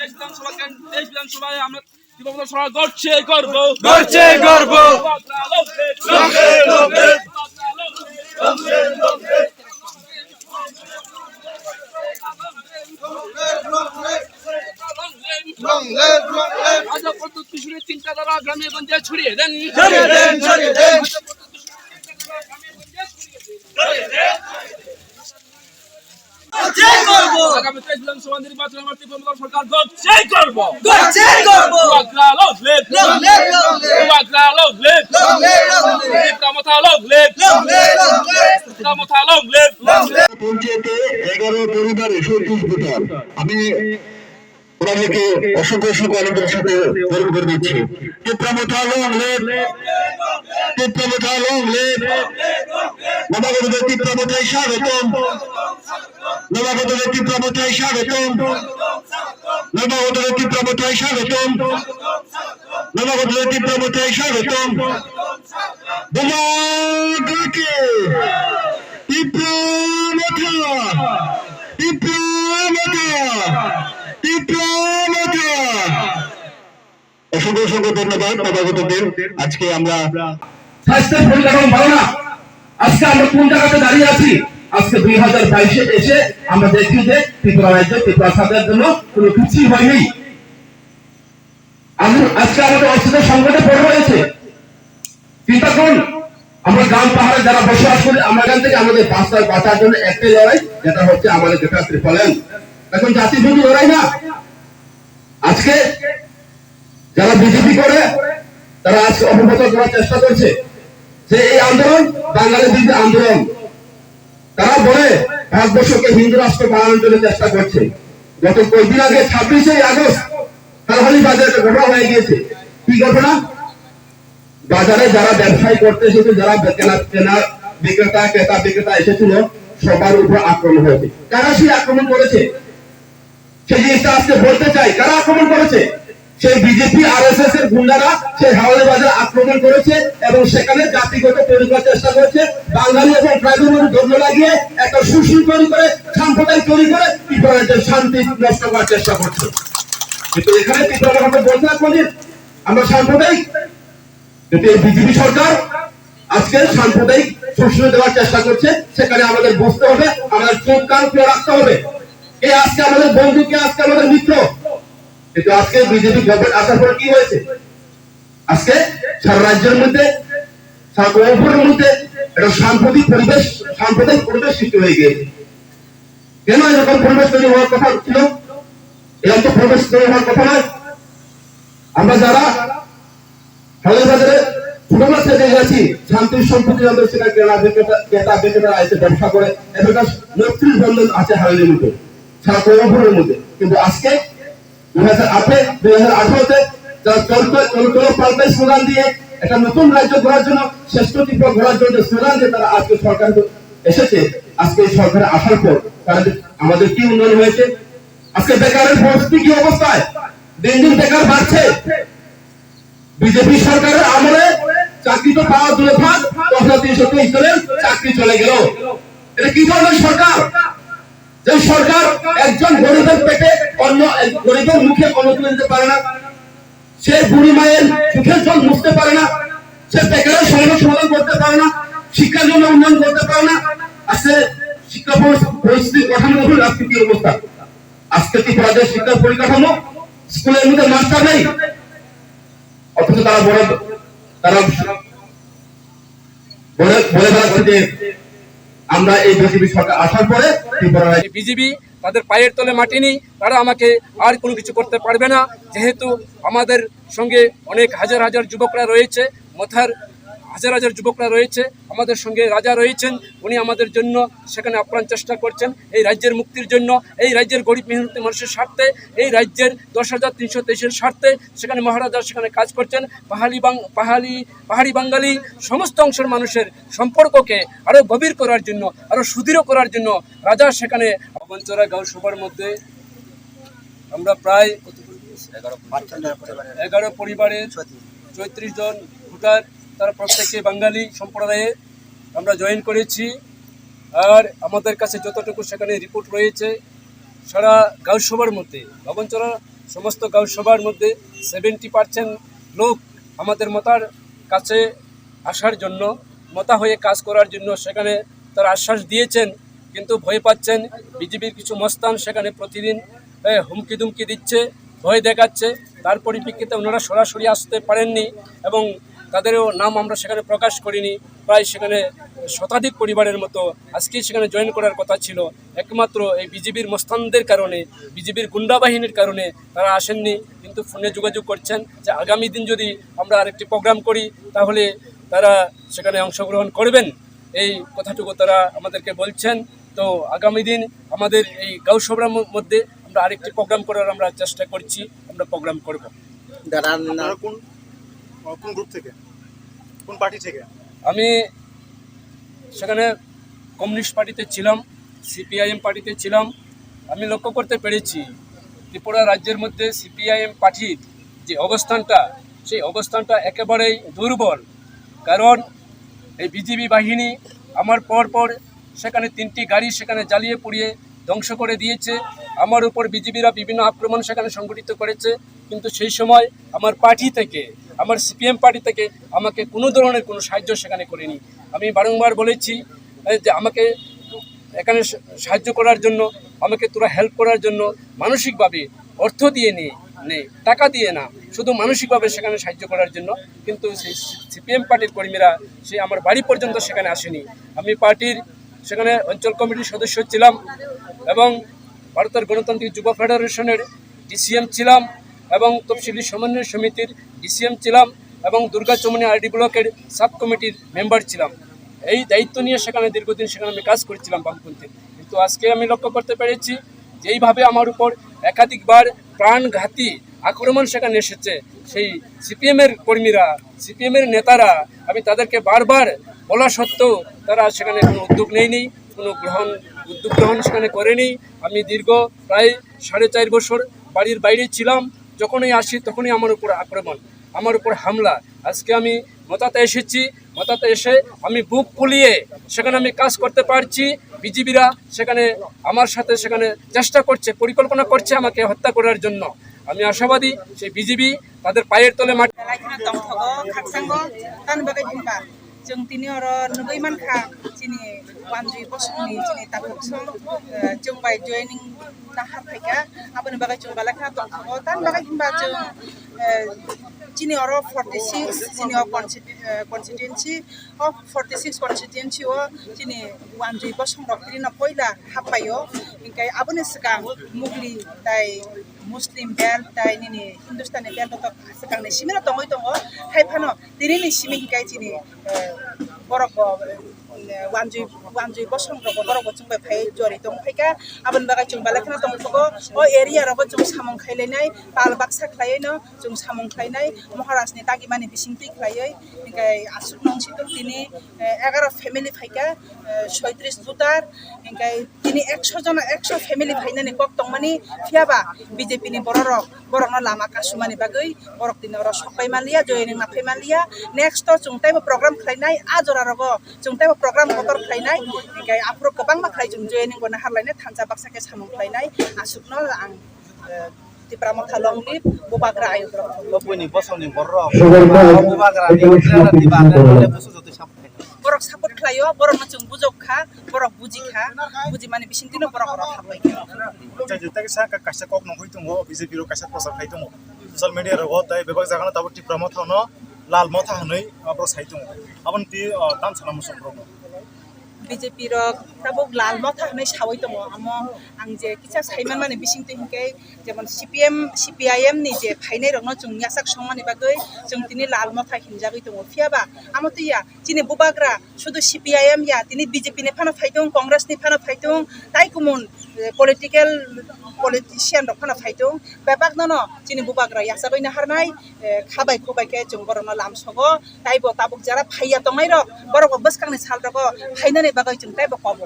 দেশ বিধানসভায় আমরা সভা করছে করবো চিন্তাধারা গ্রামে গঞ্জে ছড়িয়ে দেন আগামী বিধানসভা নির্বাচনে আমরা ত্রিপুরা সরকার গঠন করব। পঞ্চায়েতে 11 পরিবারে 37 ভোটার। আমি ওনাদেরকে অসংখ্য আনন্দের সাথে বরণ করে দিচ্ছি। ত্রিপুরা লং লিভ, নবাগত ত্রিপুরা স্বাগতম, নবাগত ত্রিপুরা স্বাগতম, নবাগত ত্রিপুরা স্বাগতম, নবাগত ত্রিপুরা স্বাগতম। বোমাকে অসংখ্য ধন্যবাদ নবাগতদের। আজকে আমরা স্বাস্থ্যের পরিকাঠামো ভালো না। আজকে আমরা কোন জায়গাতে দাঁড়িয়ে আছি? আজকে 2022-এ এসে আমরা দেখি যে ত্রিপুরা রাজ্যে ত্রিপুরা সরকারের জন্য কোনো কিছুই হয়নি। আজকে আমাদের অস্তিত্ব সংকটে পড়ে রয়েছে। চিন্তা করুন, আমরা গ্রাম পাহাড়ে যারা বসবাস করি, আমরা এখান থেকে আমাদের বাঁচার জন্য একটাই লড়াই, যেটা হচ্ছে আমাদের যেটা ত্রিফলেন। এখন জাতিভেদী লড়াই না। আজকে যারা বিজেপি করে তারা আজকে অপপ্রচার করার চেষ্টা করছে যে এই আন্দোলন বাঙালির বিরুদ্ধে আন্দোলন। তারা বলে ভারতবর্ষকে হিন্দু রাষ্ট্র বানানোর জন্য চেষ্টা করছে। গত কয়েকদিন আগে 26শে আগস্ট কালহালি বাজারে একটা ঘটনা হয়ে গিয়েছে। কি ঘটনা? বাজারে যারা ব্যবসায়ী করতে এসেছে, যারা ক্রেতা এসেছিল, সবার উপর আক্রমণ হয়েছে। কারা সেই আক্রমণ করেছে? সেই জিনিসটা আজকে বলতে চাই, কারা আক্রমণ করেছে? সেই বিজেপি RSS এর গুন্ডারা সেই হাওড়া বাজার আক্রমণ করেছে এবং সেখানে জাতিগত তৈরি করার চেষ্টা করেছে। বাঙালি এবং ট্রাইবেল মধ্যে ধর্ম লাগিয়ে একটা সুশীল তৈরি করে, সাম্প্রদায়িক তৈরি করে ত্রিপুরার শান্তি নষ্ট করার চেষ্টা করছে। কিন্তু এখানে ত্রিপুরা কথা বলতে না, আমরা সাম্প্রদায়িক। কিন্তু এই বিজেপি সরকার আজকে সাম্প্রদায়িক শোষণ দেওয়ার চেষ্টা করছে। সেখানে আমাদের বুঝতে হবে, আমাদের চোখ কান খুলে রাখতে হবে। এই আজকে আমাদের বন্ধু, কে আজকে আমাদের মিত্র। কিন্তু আজকে বিজেপি গভর্নমেন্ট আসার পর কি হয়েছে? আজকে সারা রাজ্যের মধ্যে, সারা গৌরবের মধ্যে একটা সাম্প্রদায়িক পরিবেশ সৃষ্টি হয়ে গিয়েছে। কেন এরকম পরিবেশ তৈরি হওয়ার কথা ছিল? এরকম তো পরিবেশ তৈরি হওয়ার কথা নয়। আমরা যারা হাওড়া ছোটবেলা থেকে গেছি, শান্তির সম্পত্তি সেটা ক্রেতা এসে ব্যবসা করে, এখানকার নেতৃত্ব বন্ধন আছে হাওড়ার মধ্যে, সারা গৌরবের মধ্যে। কিন্তু আজকে 2018-তে পাল্টাই স্লোগান দিয়ে একটা নতুন রাজ্য গড়ার জন্য, শ্রেষ্ঠ ত্রিপুরা গড়ার জন্য স্লোগান দিয়ে তারা আজকে সরকার এসেছে। আজকে এই সরকারে আসার পর আমাদের কি উন্নয়ন হয়েছে? আজকে বেকারের পরিস্থিতি কি অবস্থায়? দিন দিন বেকার বাড়ছে। বিজেপি সরকারের আমলে চাকরি তো পাওয়া দূরে থাক, 323 জনের চাকরি চলে গেল। এটা কি ধরনের সরকার? যে সরকার একজন গরিবের পেটে অন্য গরিবের মুখে অন্ন তুলে দিতে পারে না, সে বুড়ি মায়ের চোখের জল মুছতে পারে না, সে বেকারের সমস্যা সমাধান করতে পারে না, শিক্ষার জন্য উন্নয়ন করতে পারে না। আজকে শিক্ষা পরিস্থিতি কাঠামো আজকে কি অবস্থা? আজকে ত্রিপুরাদের শিক্ষা পরিকাঠামো, স্কুলের মধ্যে মাস্টার নেই, অথচ তারা বলে যে আমরা এই বিজেপি সরকার আসার পরে বিজেপি তাদের পায়ের তলে মাটি নেই, তারা আমাকে আর কোনো কিছু করতে পারবে না। যেহেতু আমাদের সঙ্গে অনেক হাজার যুবকরা রয়েছে, মথার হাজার যুবকরা রয়েছে, আমাদের সঙ্গে রাজা রয়েছেন। উনি আমাদের জন্য সেখানে আপ্রাণ চেষ্টা করছেন, এই রাজ্যের মুক্তির জন্য, এই রাজ্যের গরিব মেহনতি মানুষের স্বার্থে, এই রাজ্যের 10,323-এর স্বার্থে সেখানে মহারাজা সেখানে কাজ করছেন। পাহাড়ি বাঙালি সমস্ত অংশের মানুষের সম্পর্ককে আরও গভীর করার জন্য, আরও সুদৃঢ় করার জন্য রাজা সেখানে অবঞ্চরা গৌসভার মধ্যে আমরা প্রায় 11 পরিবারের 34 জন ভোটার, তারা প্রত্যেকে বাঙালি সম্প্রদায়ে আমরা জয়েন করেছি। আর আমাদের কাছে যতটুকু সেখানে রিপোর্ট রয়েছে, সারা গাঁওসভার মধ্যে ভবনচরা সমস্ত গাঁওসভার মধ্যে 70% লোক আমাদের মতার কাছে আসার জন্য মতা হয়ে কাজ করার জন্য সেখানে তারা আশ্বাস দিয়েছেন, কিন্তু ভয় পাচ্ছেন। বিজেপির কিছু মস্তান সেখানে প্রতিদিন হুমকি দুমকি দিচ্ছে, ভয় দেখাচ্ছে। তার পরিপ্রেক্ষিতে ওনারা সরাসরি আসতে পারেননি এবং তাদেরও নাম আমরা সেখানে প্রকাশ করিনি। প্রায় সেখানে শতাধিক পরিবারের মতো আজকেই সেখানে জয়েন করার কথা ছিল, একমাত্র এই বিজেপির মস্তানদের কারণে, বিজেপির গুন্ডা বাহিনীর কারণে তারা আসেননি। কিন্তু ফোনে যোগাযোগ করছেন যে আগামী দিন যদি আমরা আরেকটি প্রোগ্রাম করি তাহলে তারা সেখানে অংশগ্রহণ করবেন, এই কথাটুকু তারা আমাদেরকে বলছেন। তো আগামী দিন আমাদের এই গাঁওসভার মধ্যে আমরা আরেকটি প্রোগ্রাম করার আমরা চেষ্টা করছি, আমরা প্রোগ্রাম করব। আপনারা কোন গ্রুপ থেকে, কোন পার্টি থেকে? আমি সেখানে কমিউনিস্ট পার্টিতে ছিলাম, সিপিআইএম পার্টিতে ছিলাম। আমি লক্ষ্য করতে পেরেছি ত্রিপুরা রাজ্যের মধ্যে সিপিআইএম পার্টির যে অবস্থানটা, সেই অবস্থানটা একেবারেই দুর্বল। কারণ এই বিজেপি বাহিনী আমার পর সেখানে 3টি গাড়ি সেখানে জ্বালিয়ে পুড়িয়ে ধ্বংস করে দিয়েছে। আমার উপর বিজেপিরা বিভিন্ন আক্রমণ সেখানে সংগঠিত করেছে, কিন্তু সেই সময় আমার পার্টি থেকে, আমার সিপিএম পার্টি থেকে আমাকে কোনো ধরনের কোনো সাহায্য সেখানে করেনি। আমি বারংবার বলেছি যে আমাকে এখানে সাহায্য করার জন্য, আমাকে তোরা হেল্প করার জন্য মানসিকভাবে অর্থ দিয়ে নে, টাকা দিয়ে না, শুধু মানসিকভাবে সেখানে সাহায্য করার জন্য। কিন্তু সেই সিপিএম পার্টির কর্মীরা সে আমার বাড়ি পর্যন্ত সেখানে আসেনি। আমি পার্টির সেখানে অঞ্চল কমিটির সদস্য ছিলাম এবং ভারতের গণতান্ত্রিক যুব ফেডারেশনের ডিসিএম ছিলাম এবং তফসিলি সমন্বয় সমিতির ডিসিএম ছিলাম এবং দুর্গাচমনি আরডি ব্লকের সাব কমিটির মেম্বার ছিলাম। এই দায়িত্ব নিয়ে সেখানে দীর্ঘদিন সেখানে আমি কাজ করেছিলাম বামপন্থী। কিন্তু আজকে আমি লক্ষ্য করতে পেরেছি যেইভাবে আমার উপর একাধিকবার প্রাণঘাতী আক্রমণ সেখানে এসেছে, সেই সিপিএমের কর্মীরা, সিপিএমের নেতারা, আমি তাদেরকে বারবার বলা সত্ত্বেও তারা সেখানে কোনো উদ্যোগ নেয়নি, কোনো উদ্যোগ গ্রহণ সেখানে করেনি। আমি দীর্ঘ প্রায় 4.5 বছর বাড়ির বাইরে ছিলাম, যখনই আসি তখনই আমার উপর আক্রমণ, আমার উপর হামলা। আজকে আমি মতাতে এসেছি, মতাতে এসে আমি বুক ফুলিয়ে সেখানে আমি কাজ করতে পারছি। বিজেপিরা সেখানে আমার সাথে সেখানে চেষ্টা করছে, পরিকল্পনা করছে আমাকে হত্যা করার জন্য। আমি আশাবাদী সেই বিজেপি তাদের পায়ের তলে মাটি जों दिनै आरो नुबाय मानखा जोंनि वानजुय बसंनि जोंनि ताबुकसं जों बाय जयनिं नाहार फायखा आबोनो बागै जों बालाखा दंथागो तान बागै हिनबा जों जोंनि आरो 46 जोंनि कन्स्टिट्युएन्सि अफ 46 कन्स्टिट्युएन्सि अ जोंनि वानजुय बसं रक्तिना पहिला हाबबायो इनकाय आबोनो सिगां मुगलि ताय मुस्लिम बेल्ट ताय निनि हिन्दुस्तानी बेल्ट तो सिगांनि सिमिना दङै दङ हायफानो दिनैनि सिमि हिनकाय जोंनि borok wanjuy bosong rok borok chung bai phai jori tong phaika abon bagai chung balakna tong phago o area rok chung samong khaileinai pal baksa khlaiei no chung samong khlainai maharashni tagimani bisingtui khlaiei inkai asuk nong situng tini 11 family phaika 36 voter inkai tini 100 jona 100 family phainani kok tongmani phiaba BJP ni borok no lama kasumani bagai borok tini ro sokai malia joining na phaimalia next to chung tai program khlainai ajora rogo chung tai program motor khlainai inkai apro kobang ma khlai chung joining gona harlainai thansa baksa ke samong khlainai asukno ang Tipramo thalong lip bubagra ayo Lopuni bosoni borok bubagra ni dibanda le busu jote sap borok support khlayo borok na chung bujokha borok bujikha buji mani bisingtino borok thabai jeta ke sa kaisa kok no hoitungo BJP ro kaisa prosar khaitungo social media ro tai bebak jagana tabu tipramo thano लाल मथा हनै अब्रो साइतुं अबन ति तान छना मुसम रो BJP ro tabuk lal motha hनै sawai tongo amo ang je kisa saiman mani bisingte hinkai jemon CPIM ni je phainai rokno chung yasak songmani bagai chung tini lal motha hinjagoi tongo phiaba amo tiya chini bubagra শুধু CPIM ya tini BJP ni phano phaitung Congress ni phano phaitung tai kumun political politician rok phano phaitung bebak no chini bubagra yasabai na harnai khabai khobai ke chung borno lamsogo taibo tabuk jara phaiya tongai rok borok baskang ni sal rok phainani bagai chung taibo kobo